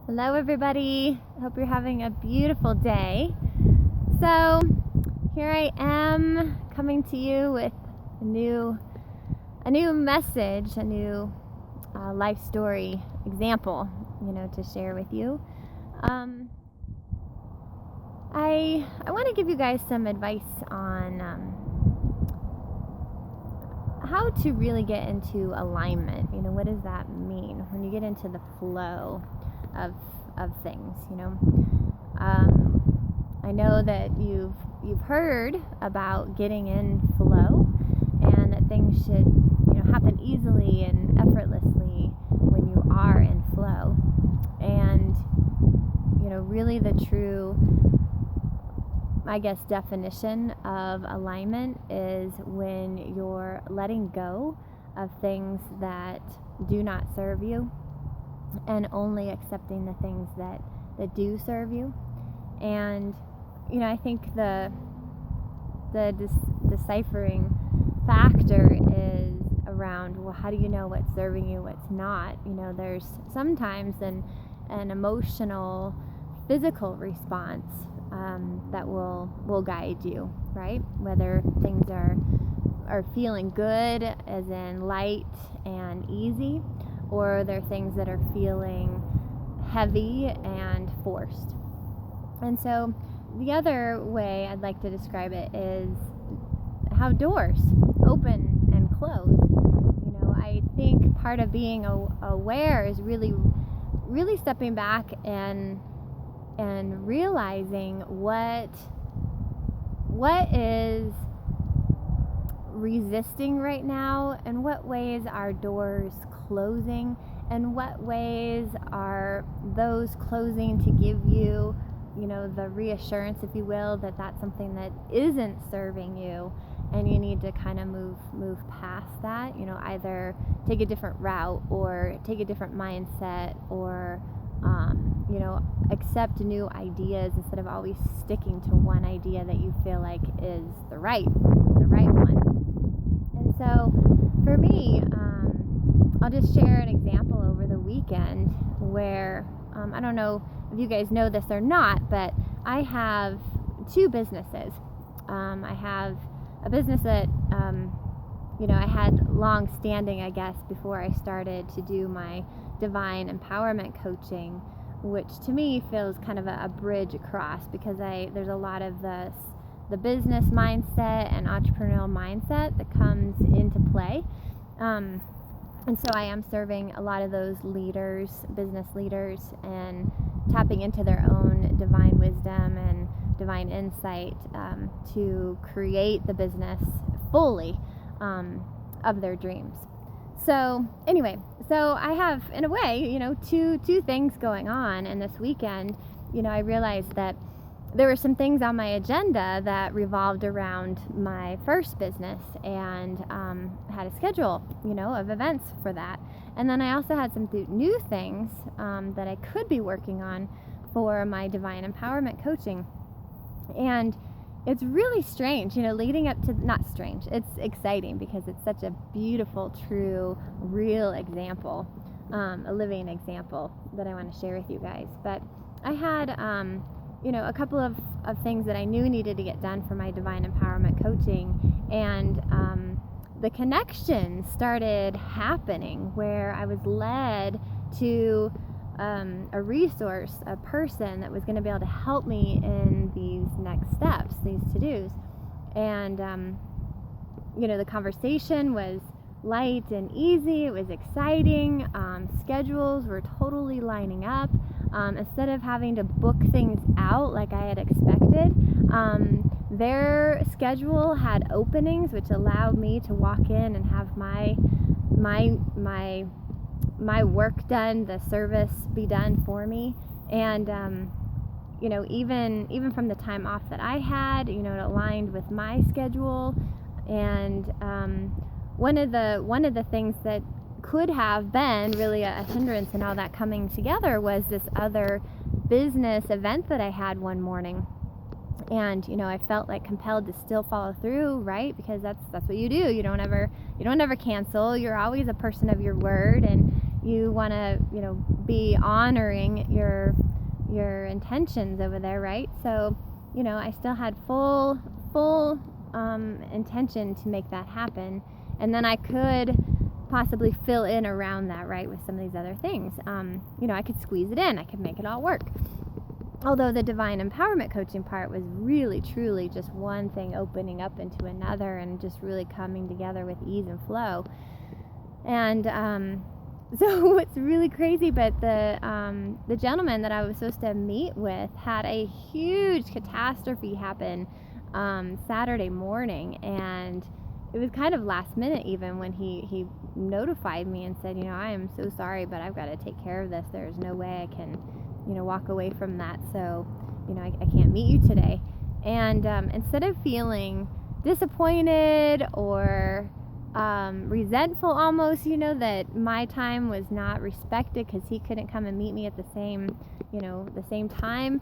Hello everybody, hope you're having a beautiful day. So here I am coming to you with a new message, a new life story example, to share with you. I want to give you guys some advice on how to really get into alignment. What does that mean when you get into the flow of things? I know that you've heard about getting in flow, and that things should happen easily and effortlessly when you are in flow. And really the true, definition of alignment is when you're letting go of things that do not serve you and only accepting the things that do serve you. And I think the deciphering factor is around, well, how do you know what's serving you, what's not? There's sometimes an emotional, physical response that will guide you, right? Whether things are feeling good, as in light and easy, or they're things that are feeling heavy and forced. And so the other way I'd like to describe it is how doors open and close. I think part of being aware is really stepping back and realizing what is resisting right now, and what ways are doors closing, and what ways are those closing to give you the reassurance, if you will, that that's something that isn't serving you, and you need to kind of move past that. Either take a different route, or take a different mindset, or accept new ideas instead of always sticking to one idea that you feel like is the right one. And so for me, I'll just share an example over the weekend where I don't know if you guys know this or not, but I have two businesses. I have a business that I had long standing, before I started to do my divine empowerment coaching, which to me feels kind of a bridge across, because there's a lot of the business mindset and entrepreneurial mindset that comes into play. And so I am serving a lot of those leaders, business leaders, and tapping into their own divine wisdom and divine insight to create the business fully of their dreams. So anyway, I have, in a way, two things going on. And this weekend, I realized that there were some things on my agenda that revolved around my first business, and had a schedule, of events for that. And then I also had some new things that I could be working on for my divine empowerment coaching. And it's really strange, leading up to, not strange, it's exciting, because it's such a beautiful, true, real example, a living example that I want to share with you guys. But I had a couple of things that I knew needed to get done for my divine empowerment coaching, and the connection started happening where I was led to a resource, a person that was going to be able to help me in these next steps, these to-dos. And the conversation was light and easy. It was exciting. Schedules were totally lining up. Instead of having to book things out like I had expected, their schedule had openings, which allowed me to walk in and have my work done, the service be done for me. And even from the time off that I had, it aligned with my schedule. And one of the things that could have been really a hindrance in all that coming together was this other business event that I had one morning. And I felt like compelled to still follow through, right? Because that's what you do. You don't ever cancel. You're always a person of your word, and you want to, be honoring your intentions over there, right? So, I still had full intention to make that happen, and then I could possibly fill in around that, right, with some of these other things. I could squeeze it in, I could make it all work. Although the divine empowerment coaching part was really, truly just one thing opening up into another and just really coming together with ease and flow. And so it's really crazy, but the gentleman that I was supposed to meet with had a huge catastrophe happen Saturday morning, and it was kind of last minute even when he notified me and said, I am so sorry, but I've got to take care of this. There's no way I can walk away from that, so I can't meet you today. And instead of feeling disappointed or resentful almost, that my time was not respected because he couldn't come and meet me at the same time,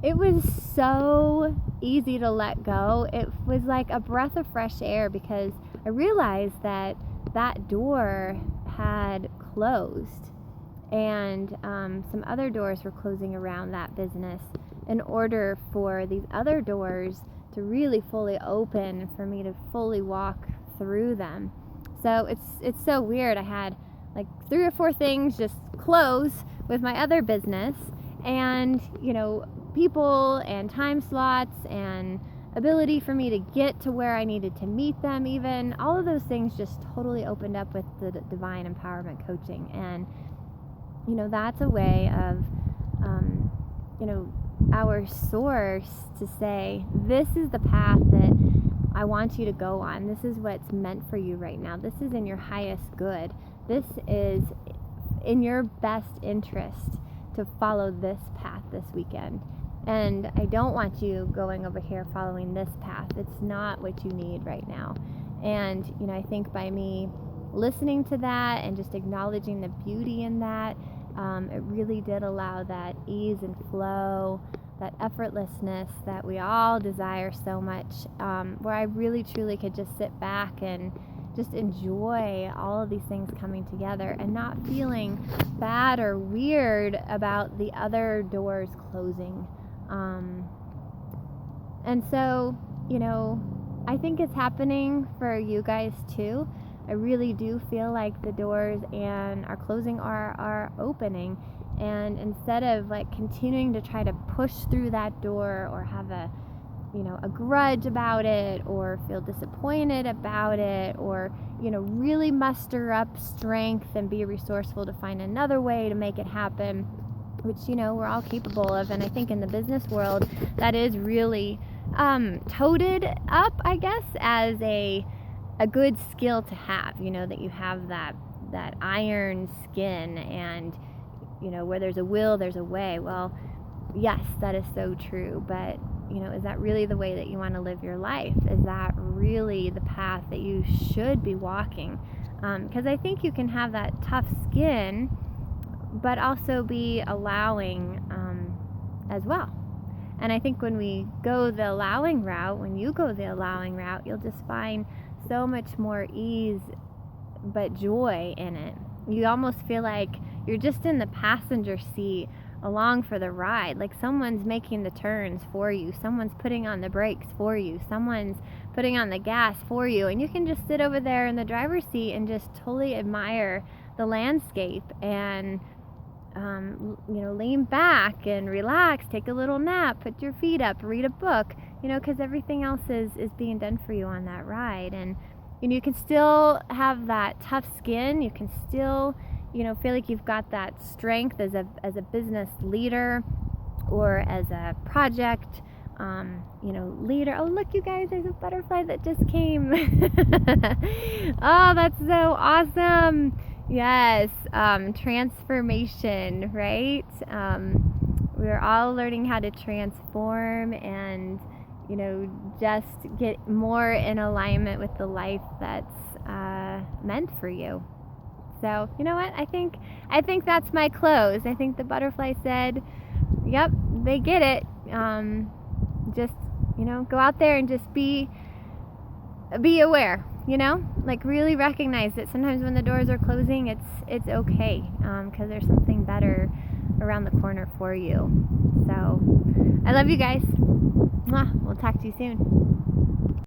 it was so easy to let go. It was like a breath of fresh air, because I realized that door had closed, and some other doors were closing around that business in order for these other doors to really fully open, for me to fully walk through them. So it's so weird. I had like 3 or 4 things just close with my other business, and people and time slots and ability for me to get to where I needed to meet them, even all of those things just totally opened up with the divine empowerment coaching. And that's a way of our source to say, this is the path that I want you to go on. This is what's meant for you right now. This is in your highest good. This is in your best interest to follow this path this weekend. And I don't want you going over here following this path. It's not what you need right now. And, I think by me listening to that and just acknowledging the beauty in that, it really did allow that ease and flow, that effortlessness that we all desire so much, where I really truly could just sit back and just enjoy all of these things coming together and not feeling bad or weird about the other doors closing. And so, I think it's happening for you guys too. I really do feel like the doors are closing are opening, and instead of like continuing to try to push through that door or have a grudge about it or feel disappointed about it, or really muster up strength and be resourceful to find another way to make it happen, which we're all capable of. And I think in the business world that is really toted up, I guess, as a good skill to have, that you have that iron skin, and where there's a will, there's a way. Well, yes, that is so true, but is that really the way that you want to live your life? Is that really the path that you should be walking? Because I think you can have that tough skin, but also be allowing as well. And I think when we go the allowing route, you'll just find so much more ease but joy in it. You almost feel like you're just in the passenger seat along for the ride, like someone's making the turns for you, someone's putting on the brakes for you, someone's putting on the gas for you, and you can just sit over there in the driver's seat and just totally admire the landscape and lean back and relax, take a little nap, put your feet up, read a book, because everything else is being done for you on that ride. And you can still have that tough skin, you can still feel like you've got that strength as a business leader or as a project leader. Oh, look, you guys, there's a butterfly that just came. Oh, that's so awesome. Yes, transformation, right? We're all learning how to transform and just get more in alignment with the life that's meant for you. So, you know what? I think that's my close. I think the butterfly said, yep, they get it. Just, go out there and just be aware. You know, like really recognize that sometimes when the doors are closing, it's okay, because there's something better around the corner for you. So I love you guys. Mwah. We'll talk to you soon.